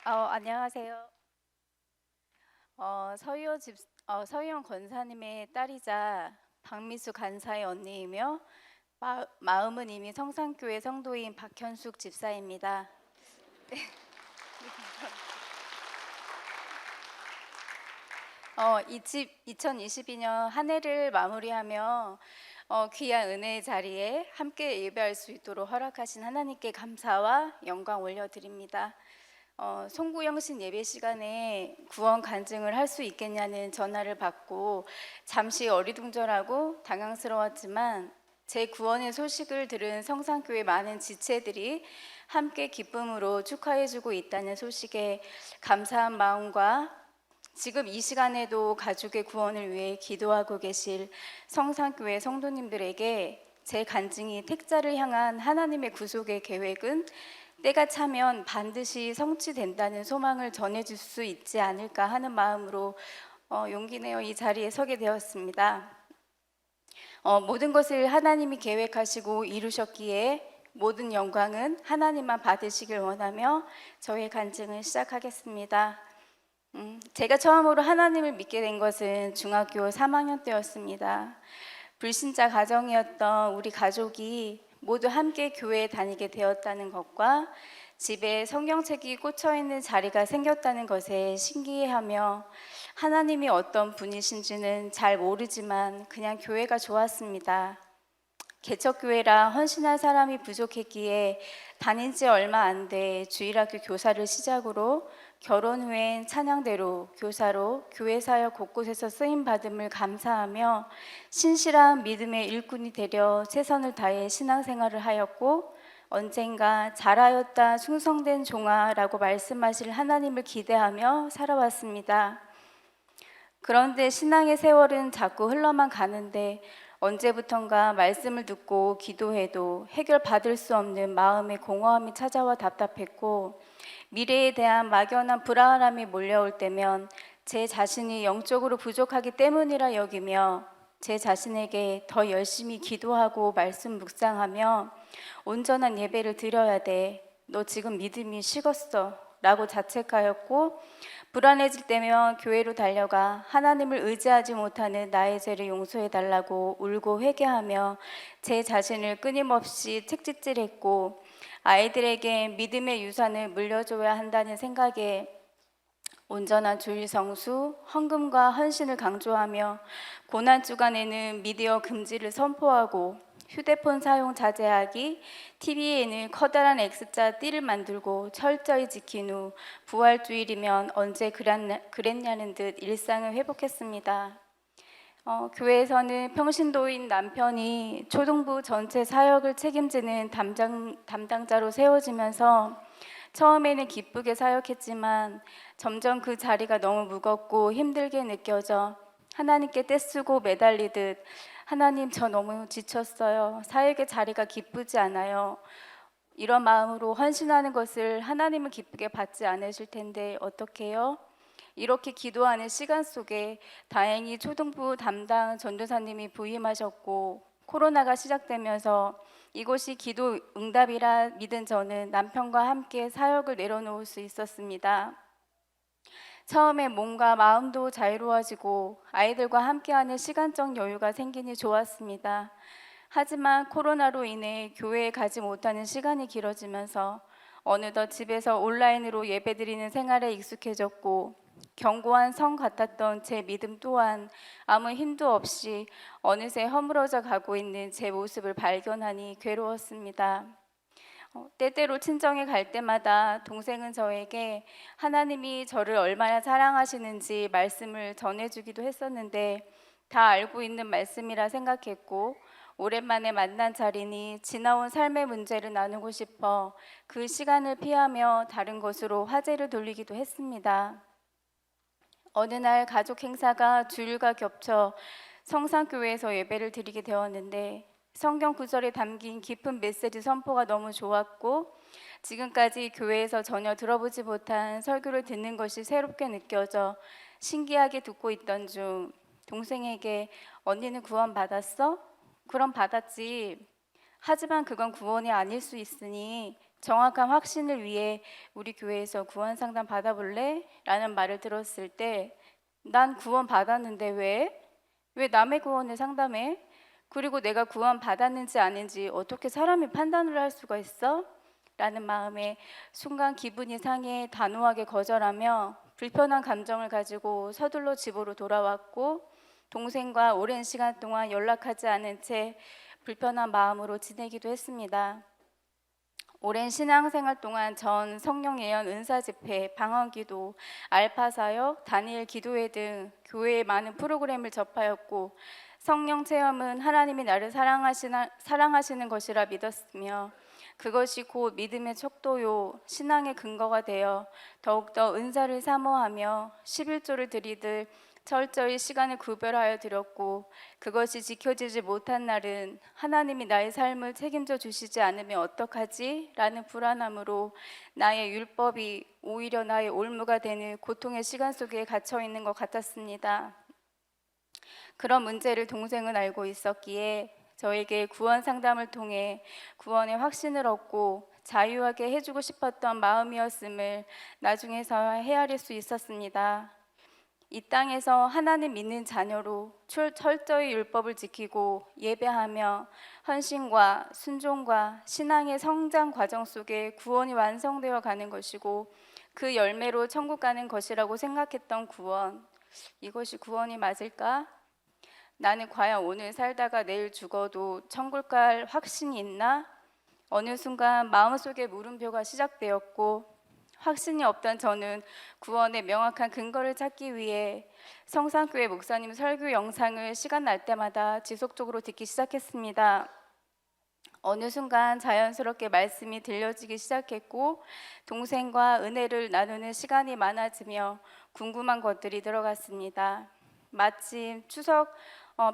안녕하세요. 서희원 권사님의 딸이자 박미수 간사의 언니이며 마음은 이미 성산교회 성도인 박현숙 집사입니다. 이 집 2022년 한 해를 마무리하며 귀한 은혜의 자리에 함께 예배할 수 있도록 허락하신 하나님께 감사와 영광 올려드립니다. 송구영신 예배 시간에 구원 간증을 할 수 있겠냐는 전화를 받고 잠시 어리둥절하고 당황스러웠지만 제 구원의 소식을 들은 성산교회 많은 지체들이 함께 기쁨으로 축하해주고 있다는 소식에 감사한 마음과 지금 이 시간에도 가족의 구원을 위해 기도하고 계실 성산교회 성도님들에게 제 간증이 택자를 향한 하나님의 구속의 계획은 때가 차면 반드시 성취된다는 소망을 전해줄 수 있지 않을까 하는 마음으로 용기 내어 이 자리에 서게 되었습니다. 모든 것을 하나님이 계획하시고 이루셨기에 모든 영광은 하나님만 받으시길 원하며 저의 간증을 시작하겠습니다. 제가 처음으로 하나님을 믿게 된 것은 중학교 3학년 때였습니다. 불신자 가정이었던 우리 가족이 모두 함께 교회에 다니게 되었다는 것과 집에 성경책이 꽂혀 있는 자리가 생겼다는 것에 신기해하며 하나님이 어떤 분이신지는 잘 모르지만 그냥 교회가 좋았습니다. 개척교회라 헌신한 사람이 부족했기에 다닌 지 얼마 안 돼 주일학교 교사를 시작으로 결혼 후엔 찬양대로 교사로 교회 사역 곳곳에서 쓰임 받음을 감사하며 신실한 믿음의 일꾼이 되려 최선을 다해 신앙생활을 하였고 언젠가 잘하였다 충성된 종아라고 말씀하실 하나님을 기대하며 살아왔습니다. 그런데 신앙의 세월은 자꾸 흘러만 가는데 언제부턴가 말씀을 듣고 기도해도 해결받을 수 없는 마음의 공허함이 찾아와 답답했고 미래에 대한 막연한 불안함이 몰려올 때면 제 자신이 영적으로 부족하기 때문이라 여기며 제 자신에게 더 열심히 기도하고 말씀 묵상하며 온전한 예배를 드려야 돼. 너 지금 믿음이 식었어. 라고 자책하였고 불안해질 때면 교회로 달려가 하나님을 의지하지 못하는 나의 죄를 용서해 달라고 울고 회개하며 제 자신을 끊임없이 책짓질했고 아이들에게 믿음의 유산을 물려줘야 한다는 생각에 온전한 주일 성수, 헌금과 헌신을 강조하며 고난 주간에는 미디어 금지를 선포하고 휴대폰 사용 자제하기, TV에는 커다란 X자 띠를 만들고 철저히 지킨 후 부활주일이면 언제 그랬냐는 듯 일상을 회복했습니다. 교회에서는 평신도인 남편이 초등부 전체 사역을 책임지는 담당자로 세워지면서 처음에는 기쁘게 사역했지만 점점 그 자리가 너무 무겁고 힘들게 느껴져 하나님께 떼쓰고 매달리듯 하나님 저 너무 지쳤어요. 사역의 자리가 기쁘지 않아요. 이런 마음으로 헌신하는 것을 하나님은 기쁘게 받지 않으실 텐데 어떡해요? 이렇게 기도하는 시간 속에 다행히 초등부 담당 전도사님이 부임하셨고 코로나가 시작되면서 이곳이 기도 응답이라 믿은 저는 남편과 함께 사역을 내려놓을 수 있었습니다. 처음에 몸과 마음도 자유로워지고 아이들과 함께하는 시간적 여유가 생기니 좋았습니다. 하지만 코로나로 인해 교회에 가지 못하는 시간이 길어지면서 어느덧 집에서 온라인으로 예배드리는 생활에 익숙해졌고 견고한 성 같았던 제 믿음 또한 아무 힘도 없이 어느새 허물어져 가고 있는 제 모습을 발견하니 괴로웠습니다. 때때로 친정에 갈 때마다 동생은 저에게 하나님이 저를 얼마나 사랑하시는지 말씀을 전해주기도 했었는데 다 알고 있는 말씀이라 생각했고 오랜만에 만난 자리니 지나온 삶의 문제를 나누고 싶어 그 시간을 피하며 다른 것으로 화제를 돌리기도 했습니다. 어느 날 가족 행사가 주일과 겹쳐 성산교회에서 예배를 드리게 되었는데 성경 구절에 담긴 깊은 메시지 선포가 너무 좋았고 지금까지 교회에서 전혀 들어보지 못한 설교를 듣는 것이 새롭게 느껴져 신기하게 듣고 있던 중 동생에게 언니는 구원 받았어? 그럼 받았지. 하지만 그건 구원이 아닐 수 있으니 정확한 확신을 위해 우리 교회에서 구원 상담 받아볼래? 라는 말을 들었을 때 난 구원 받았는데 왜? 왜 남의 구원을 상담해? 그리고 내가 구원 받았는지 아닌지 어떻게 사람이 판단을 할 수가 있어? 라는 마음에 순간 기분이 상해 단호하게 거절하며 불편한 감정을 가지고 서둘러 집으로 돌아왔고 동생과 오랜 시간 동안 연락하지 않은 채 불편한 마음으로 지내기도 했습니다. 오랜 신앙생활 동안 전 성령 예언 은사 집회, 방언 기도, 알파 사역, 다니엘 기도회 등 교회의 많은 프로그램을 접하였고 성령 체험은 하나님이 나를 사랑하시는 것이라 믿었으며 그것이 곧 믿음의 척도요 신앙의 근거가 되어 더욱더 은사를 사모하며 11조를 드리듯 철저히 시간을 구별하여 드렸고 그것이 지켜지지 못한 날은 하나님이 나의 삶을 책임져 주시지 않으면 어떡하지? 라는 불안함으로 나의 율법이 오히려 나의 올무가 되는 고통의 시간 속에 갇혀 있는 것 같았습니다. 그런 문제를 동생은 알고 있었기에 저에게 구원 상담을 통해 구원의 확신을 얻고 자유하게 해주고 싶었던 마음이었음을 나중에서 헤아릴 수 있었습니다. 이 땅에서 하나님 믿는 자녀로 철저히 율법을 지키고 예배하며 헌신과 순종과 신앙의 성장 과정 속에 구원이 완성되어 가는 것이고 그 열매로 천국 가는 것이라고 생각했던 구원, 이것이 구원이 맞을까? 나는 과연 오늘 살다가 내일 죽어도 천국 갈 확신이 있나? 어느 순간 마음속에 물음표가 시작되었고 확신이 없던 저는 구원의 명확한 근거를 찾기 위해 성산교회 목사님 설교 영상을 시간 날 때마다 지속적으로 듣기 시작했습니다. 어느 순간 자연스럽게 말씀이 들려지기 시작했고 동생과 은혜를 나누는 시간이 많아지며 궁금한 것들이 들어갔습니다. 마침 추석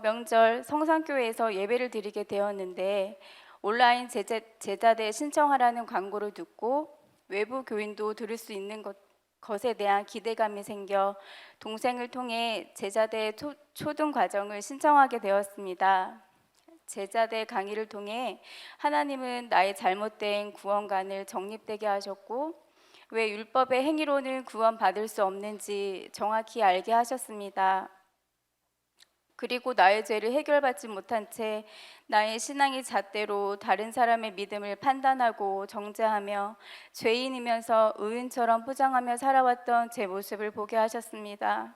명절 성산교회에서 예배를 드리게 되었는데 온라인 제자대 신청하라는 광고를 듣고 외부 교인도 들을 수 있는 것에 대한 기대감이 생겨 동생을 통해 제자대 초등 과정을 신청하게 되었습니다. 제자대 강의를 통해 하나님은 나의 잘못된 구원관을 정립되게 하셨고 왜 율법의 행위로는 구원받을 수 없는지 정확히 알게 하셨습니다. 그리고 나의 죄를 해결받지 못한 채 나의 신앙의 잣대로 다른 사람의 믿음을 판단하고 정죄하며 죄인이면서 의인처럼 포장하며 살아왔던 제 모습을 보게 하셨습니다.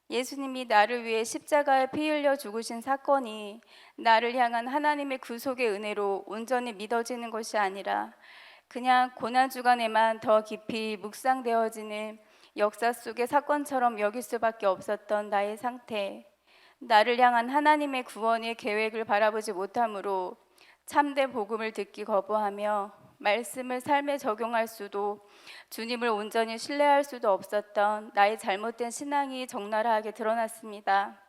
예수님이 나를 위해 십자가에 피 흘려 죽으신 사건이 나를 향한 하나님의 구속의 은혜로 온전히 믿어지는 것이 아니라 그냥 고난 주간에만 더 깊이 묵상되어지는 역사 속의 사건처럼 여길 수밖에 없었던 나의 상태, 나를 향한 하나님의 구원의 계획을 바라보지 못함으로 참된 복음을 듣기 거부하며 말씀을 삶에 적용할 수도 주님을 온전히 신뢰할 수도 없었던 나의 잘못된 신앙이 적나라하게 드러났습니다.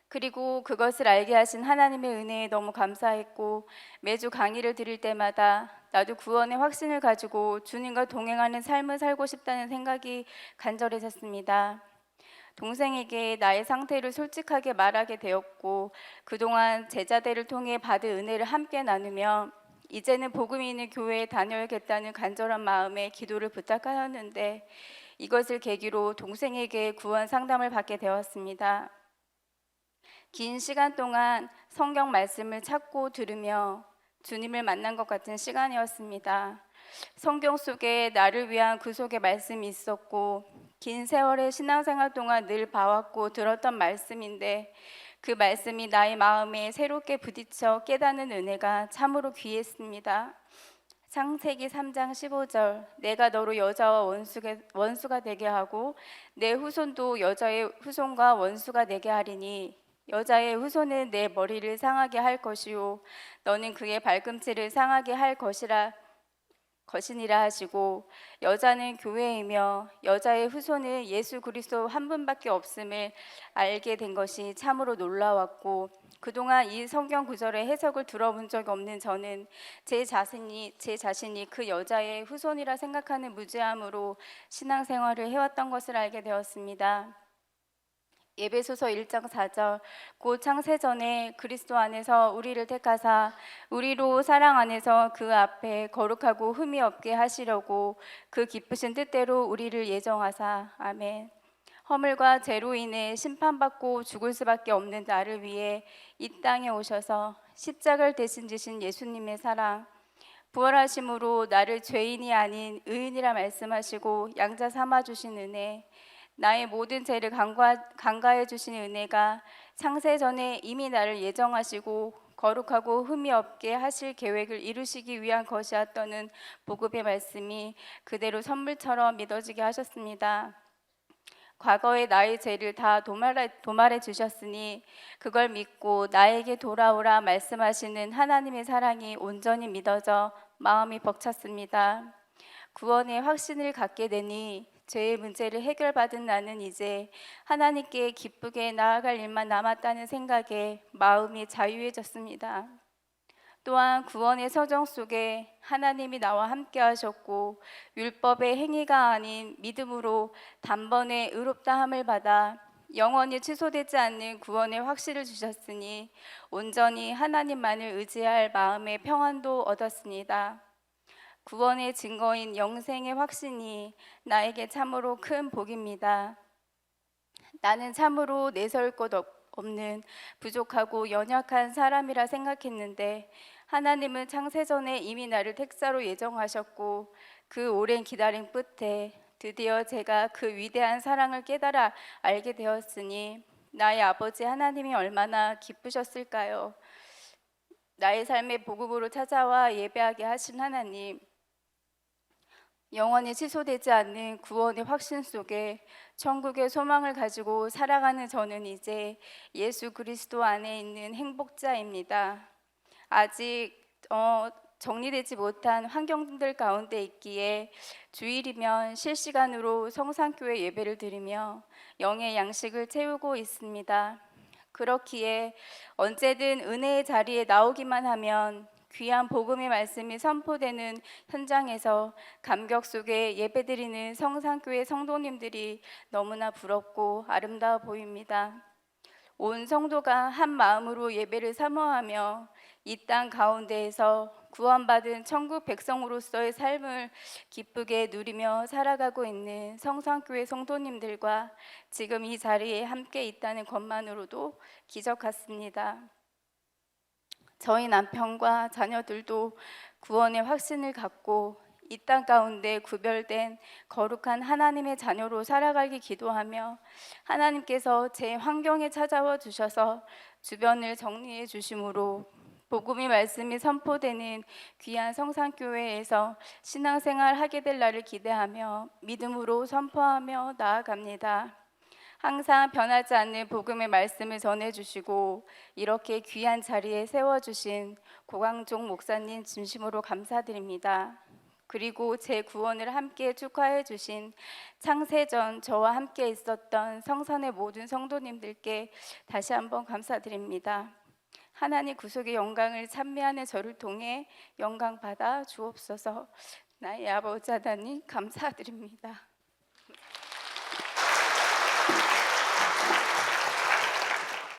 그리고 그것을 알게 하신 하나님의 은혜에 너무 감사했고 매주 강의를 드릴 때마다 나도 구원의 확신을 가지고 주님과 동행하는 삶을 살고 싶다는 생각이 간절해졌습니다. 동생에게 나의 상태를 솔직하게 말하게 되었고 그동안 제자대를 통해 받은 은혜를 함께 나누며 이제는 복음이 있는 교회에 다녀야겠다는 간절한 마음에 기도를 부탁하였는데 이것을 계기로 동생에게 구원 상담을 받게 되었습니다. 긴 시간 동안 성경 말씀을 찾고 들으며 주님을 만난 것 같은 시간이었습니다. 성경 속에 나를 위한 구속의 말씀이 있었고 긴 세월의 신앙생활 동안 늘 봐왔고 들었던 말씀인데 그 말씀이 나의 마음에 새롭게 부딪혀 깨닫는 은혜가 참으로 귀했습니다. 창세기 3장 15절 내가 너로 여자와 원수가 되게 하고 내 후손도 여자의 후손과 원수가 되게 하리니 여자의 후손은 내 머리를 상하게 할 것이요 너는 그의 발꿈치를 상하게 할 것이니라 하시고 여자는 교회이며 여자의 후손은 예수 그리스도 한 분밖에 없음을 알게 된 것이 참으로 놀라웠고 그동안 이 성경 구절의 해석을 들어본 적이 없는 저는 제 자신이 그 여자의 후손이라 생각하는 무지함으로 신앙생활을 해왔던 것을 알게 되었습니다. 에베소서 1장 4절 곧 창세전에 그리스도 안에서 우리를 택하사 우리로 사랑 안에서 그 앞에 거룩하고 흠이 없게 하시려고 그 기쁘신 뜻대로 우리를 예정하사. 아멘. 허물과 죄로 인해 심판받고 죽을 수밖에 없는 나를 위해 이 땅에 오셔서 십자가를 대신 지신 예수님의 사랑, 부활하심으로 나를 죄인이 아닌 의인이라 말씀하시고 양자 삼아 주신 은혜, 나의 모든 죄를 간과해 주신 은혜가 창세전에 이미 나를 예정하시고 거룩하고 흠이 없게 하실 계획을 이루시기 위한 것이었다는 복음의 말씀이 그대로 선물처럼 믿어지게 하셨습니다. 과거의 나의 죄를 다 도말해 주셨으니 그걸 믿고 나에게 돌아오라 말씀하시는 하나님의 사랑이 온전히 믿어져 마음이 벅찼습니다. 구원의 확신을 갖게 되니 죄의 문제를 해결받은 나는 이제 하나님께 기쁘게 나아갈 일만 남았다는 생각에 마음이 자유해졌습니다. 또한 구원의 서정 속에 하나님이 나와 함께 하셨고 율법의 행위가 아닌 믿음으로 단번에 의롭다함을 받아 영원히 취소되지 않는 구원의 확신을 주셨으니 온전히 하나님만을 의지할 마음의 평안도 얻었습니다. 구원의 증거인 영생의 확신이 나에게 참으로 큰 복입니다. 나는 참으로 내세울 것 없는 부족하고 연약한 사람이라 생각했는데 하나님은 창세전에 이미 나를 택사로 예정하셨고 그 오랜 기다림 끝에 드디어 제가 그 위대한 사랑을 깨달아 알게 되었으니 나의 아버지 하나님이 얼마나 기쁘셨을까요? 나의 삶의 복음으로 찾아와 예배하게 하신 하나님, 영원히 취소되지 않는 구원의 확신 속에 천국의 소망을 가지고 살아가는 저는 이제 예수 그리스도 안에 있는 행복자입니다. 아직 정리되지 못한 환경들 가운데 있기에 주일이면 실시간으로 성산교회 예배를 드리며 영의 양식을 채우고 있습니다. 그렇기에 언제든 은혜의 자리에 나오기만 하면 귀한 복음의 말씀이 선포되는 현장에서 감격 속에 예배드리는 성산교회 성도님들이 너무나 부럽고 아름다워 보입니다. 온 성도가 한 마음으로 예배를 사모하며 이 땅 가운데에서 구원받은 천국 백성으로서의 삶을 기쁘게 누리며 살아가고 있는 성산교회 성도님들과 지금 이 자리에 함께 있다는 것만으로도 기적 같습니다. 저희 남편과 자녀들도 구원의 확신을 갖고 이 땅 가운데 구별된 거룩한 하나님의 자녀로 살아가기 기도하며 하나님께서 제 환경에 찾아와 주셔서 주변을 정리해 주심으로 복음의 말씀이 선포되는 귀한 성산교회에서 신앙생활 하게 될 날을 기대하며 믿음으로 선포하며 나아갑니다. 항상 변하지 않는 복음의 말씀을 전해주시고 이렇게 귀한 자리에 세워주신 고광종 목사님 진심으로 감사드립니다. 그리고 제 구원을 함께 축하해 주신 창세전 저와 함께 있었던 성산의 모든 성도님들께 다시 한번 감사드립니다. 하나님 구속의 영광을 찬미하는 저를 통해 영광 받아 주옵소서. 나의 아버지 하나님 감사드립니다.